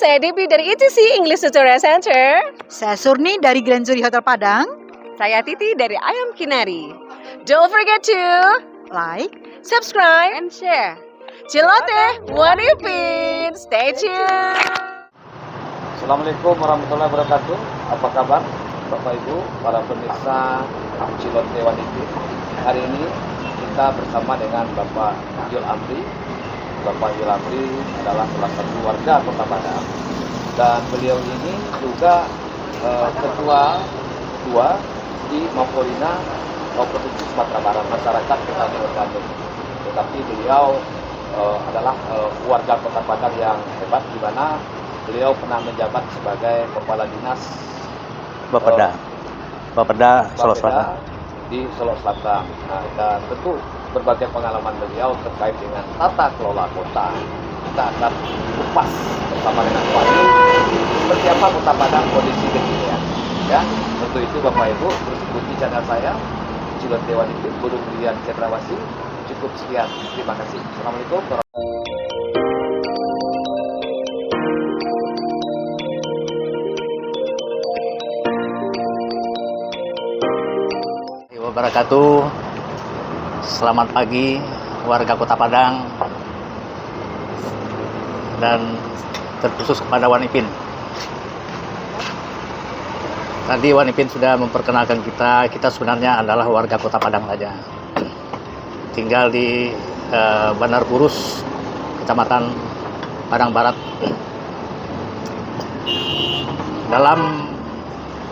saya Debbie dari ETC English Tutorial Center. Saya Surni dari Grand Zuri Hotel Padang. Saya Titi dari Ayam Kinari. Don't forget to Like, subscribe, and share. Celoteh One Ipin. Stay tuned. Assalamualaikum warahmatullahi wabarakatuh. Apa kabar Bapak Ibu, para pemirsa Celoteh One Ipin? Hari ini kita bersama dengan Bapak Yul Amri. Bapak Yul Amri adalah salah satu warga Kota Padang, dan beliau ini juga ketua di Mapolina Provinsi Sumatera Barat, masyarakat petani organik. Tetapi beliau adalah warga Kota Padang yang hebat, di mana beliau pernah menjabat sebagai Kepala Dinas Bapeda Solo Selatan di Solo Selatan. Nah, dan tentu berbagai pengalaman beliau terkait dengan tata kelola kota. Kita akan kupas bersama dengan Pak Yul seperti apa Kota Padang kondisi kekinian. Ya, untuk itu Bapak Ibu terus ikuti channel saya Celoteh One Ipin, Burung Lian Cendrawasih. Cukup sekian, terima kasih. Assalamualaikum warahmatullahi wabarakatuh. Selamat pagi warga Kota Padang, dan terkhusus kepada One Ipin. Tadi One Ipin sudah memperkenalkan kita sebenarnya adalah warga Kota Padang saja. Tinggal di Bandar Purus, Kecamatan Padang Barat. Dalam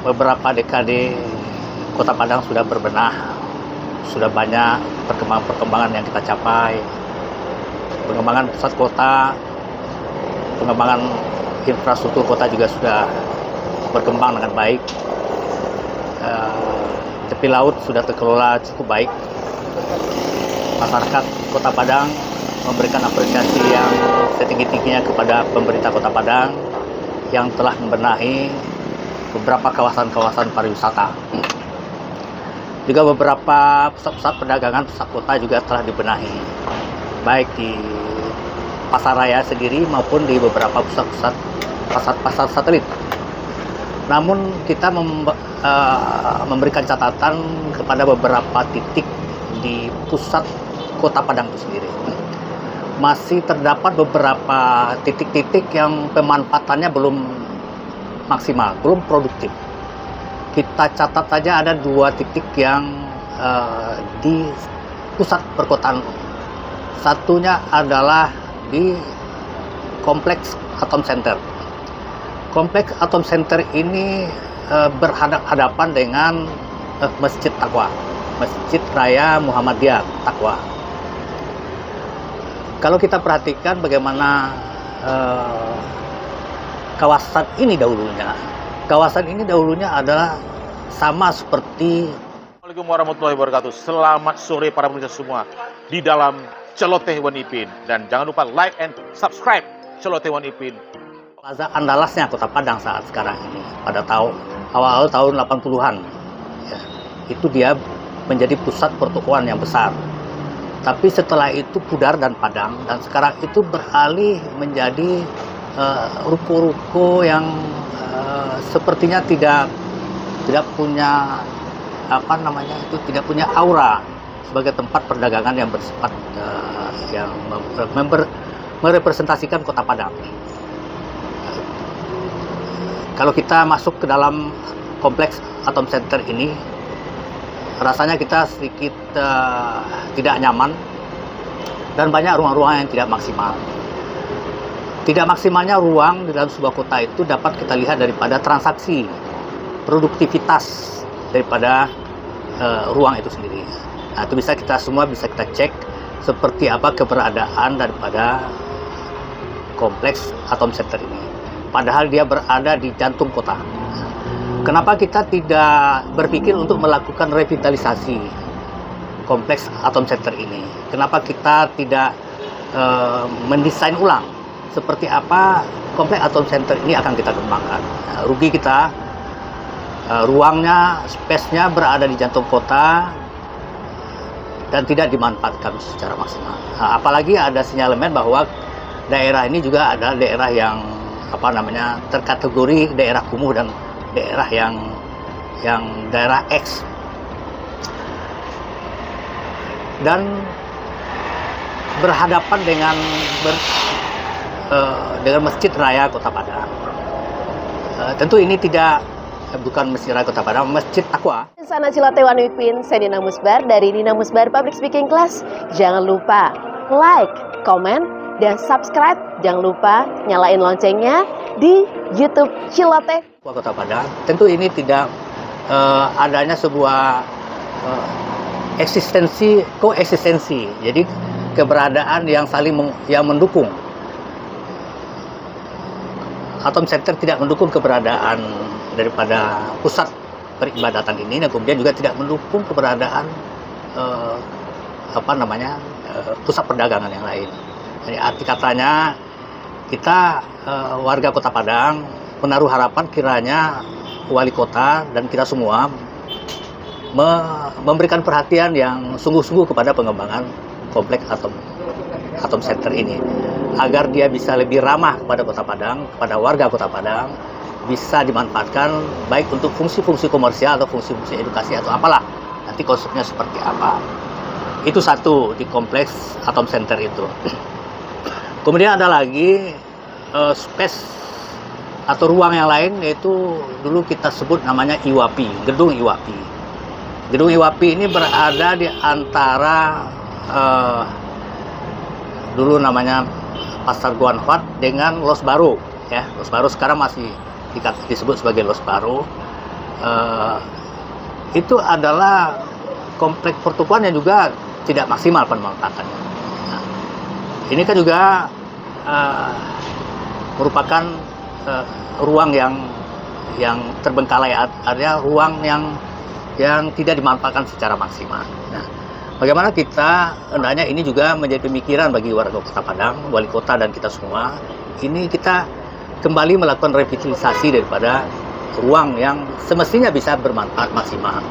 beberapa dekade Kota Padang sudah berbenah, sudah banyak perkembangan yang kita capai. Pengembangan pusat kota, pengembangan infrastruktur kota juga sudah berkembang dengan baik. Tepi laut sudah terkelola cukup baik. Masyarakat Kota Padang memberikan apresiasi yang setinggi-tingginya kepada pemerintah Kota Padang yang telah membenahi beberapa kawasan-kawasan pariwisata. Juga beberapa pusat-pusat perdagangan pusat kota juga telah dibenahi, baik di pasar raya sendiri maupun di beberapa pusat-pusat pasar satelit. Namun kita memberikan catatan kepada beberapa titik di pusat Kota Padang itu sendiri. Masih terdapat beberapa titik-titik yang pemanfaatannya belum maksimal, belum produktif. Kita catat saja ada 2 titik yang di pusat perkotaan. Satunya adalah di Kompleks Atom Center. Kompleks Atom Center ini berhadapan dengan Masjid Taqwa, Masjid Raya Muhammadiyah Taqwa. Kalau kita perhatikan bagaimana kawasan ini dahulunya adalah sama seperti. Assalamualaikum warahmatullahi wabarakatuh. Selamat sore para pemirsa semua di dalam Celoteh One Ipin, dan jangan lupa like and subscribe Celoteh One Ipin. Plaza andalasnya Kota Padang saat sekarang ini pada awal tahun 80-an. Ya, itu dia menjadi pusat pertokoan yang besar. Tapi setelah itu pudar dan padam, dan sekarang itu beralih menjadi ruko-ruko yang sepertinya tidak punya tidak punya aura sebagai tempat perdagangan yang bersifat yang merepresentasikan Kota Padang. Kalau kita masuk ke dalam Kompleks Atom Center ini, rasanya kita sedikit tidak nyaman, dan banyak ruang-ruang yang tidak maksimal. Tidak maksimalnya ruang di dalam sebuah kota itu dapat kita lihat daripada transaksi, produktivitas daripada ruang itu sendiri. Nah, itu semua bisa kita cek seperti apa keberadaan daripada Kompleks Atom Center ini. Padahal dia berada di jantung kota. Kenapa kita tidak berpikir untuk melakukan revitalisasi Kompleks Atom Center ini? Kenapa kita tidak mendesain ulang seperti apa Kompleks Atom Center ini akan kita kembangkan? Rugi kita, ruangnya, space-nya berada di jantung kota dan tidak dimanfaatkan secara maksimal. Nah, apalagi ada sinyalemen bahwa daerah ini juga adalah daerah yang terkategori daerah kumuh dan daerah yang daerah X. Dan berhadapan dengan Masjid Raya Kota Padang. Tentu ini bukan Masjid Raya Kota Padang, Masjid Taqwa. Sana Cilote One Week, saya Nina Musbar dari Nina Musbar Public Speaking Class. Jangan lupa like, komen, dan subscribe. Jangan lupa nyalain loncengnya di YouTube Cilote Kota Padang. Tentu ini tidak adanya sebuah koeksistensi. Jadi keberadaan yang saling yang mendukung. Atom Center tidak mendukung keberadaan daripada pusat peribadatan ini, dan kemudian juga tidak mendukung keberadaan pusat perdagangan yang lain. Jadi arti katanya kita warga Kota Padang menaruh harapan kiranya wali kota dan kita semua memberikan perhatian yang sungguh-sungguh kepada pengembangan kompleks Atom Center ini, agar dia bisa lebih ramah kepada Kota Padang, kepada warga Kota Padang, bisa dimanfaatkan baik untuk fungsi-fungsi komersial atau fungsi-fungsi edukasi atau apalah, nanti konsepnya seperti apa. Itu satu di kompleks Atom Center itu. Kemudian ada lagi space atau ruang yang lain, yaitu dulu kita sebut namanya IWAPI, Gedung IWAPI. Gedung IWAPI ini berada di antara dulu namanya Pasar Guanfat dengan Los Baru, ya. Los Baru sekarang masih disebut sebagai Los Baru. Itu adalah kompleks pertukuan yang juga tidak maksimal pemanfaatannya. Nah, ini kan juga merupakan ruang yang terbengkalai, artinya ruang yang tidak dimanfaatkan secara maksimal. Nah, bagaimana kita hendaknya ini juga menjadi pemikiran bagi warga Kota Padang, wali kota dan kita semua. Ini kita kembali melakukan revitalisasi daripada ruang yang semestinya bisa bermanfaat maksimal.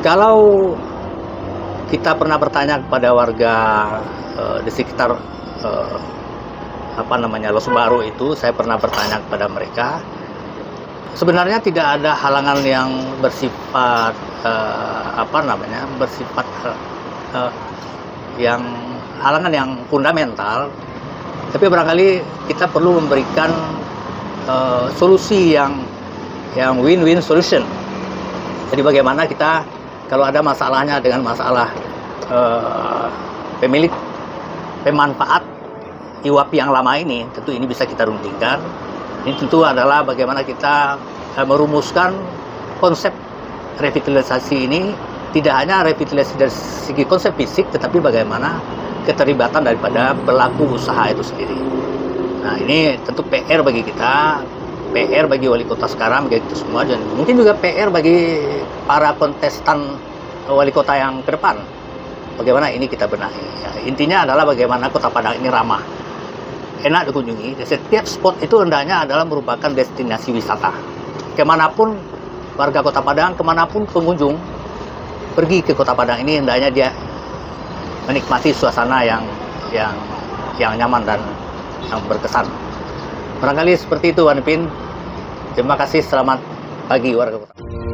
Kalau kita pernah bertanya kepada warga di sekitar Los Baru itu, saya pernah bertanya kepada mereka. Sebenarnya tidak ada halangan yang bersifat halangan yang fundamental, tapi barangkali kita perlu memberikan solusi yang win-win solution. Jadi bagaimana kita kalau ada masalahnya dengan masalah pemilik pemanfaat IWAPI yang lama ini, tentu ini bisa kita rundingkan. Ini tentu adalah bagaimana kita merumuskan konsep revitalisasi ini, tidak hanya revitalisasi dari segi konsep fisik, tetapi bagaimana keterlibatan daripada pelaku usaha itu sendiri. Nah, ini tentu PR bagi kita, PR bagi wali kota sekarang, bagi kita semua, dan mungkin juga PR bagi para kontestan wali kota yang ke depan. Bagaimana ini kita benahi. Ya, intinya adalah bagaimana Kota Padang ini ramah, enak dikunjungi. Setiap spot itu hendaknya adalah merupakan destinasi wisata. Kemanapun warga Kota Padang, kemanapun pengunjung pergi ke Kota Padang ini, hendaknya dia menikmati suasana yang nyaman dan yang berkesan. Barangkali seperti itu, Wan Pin. Terima kasih, selamat pagi warga Kota.